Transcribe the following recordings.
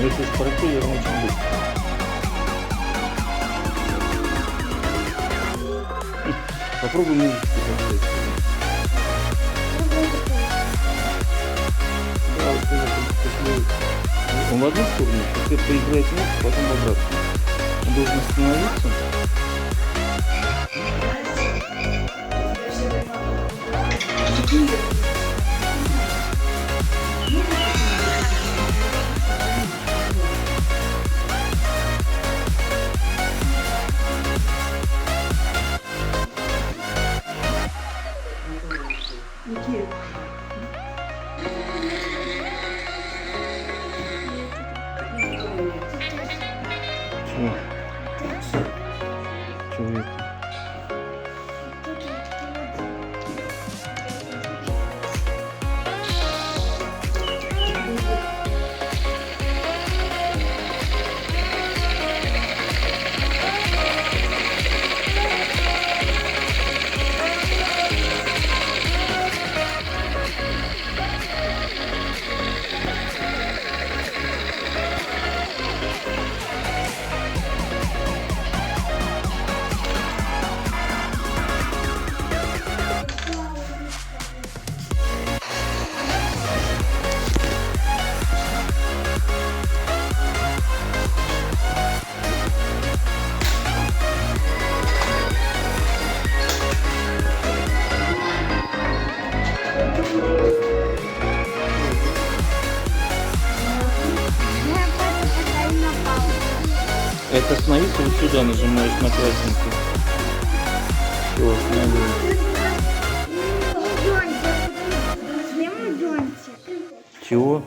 Но если с парапилью, он очень быстро. Попробуй музычку поставить. Да, вот это, он в одну сторону, если поиграет музыку, потом в обратно. Он должен остановиться. Чего? Чего это? Это остановиться вот сюда нажимаешь на красненький. Все, остановилось. Чего?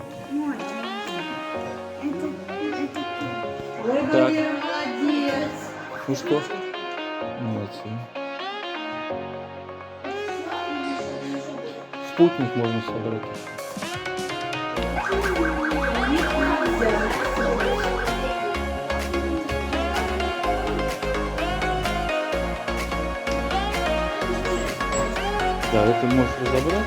Ой, Так. Валера, молодец. Ну что? Молодцы. Спутник можно собрать. Да, это можешь разобрать.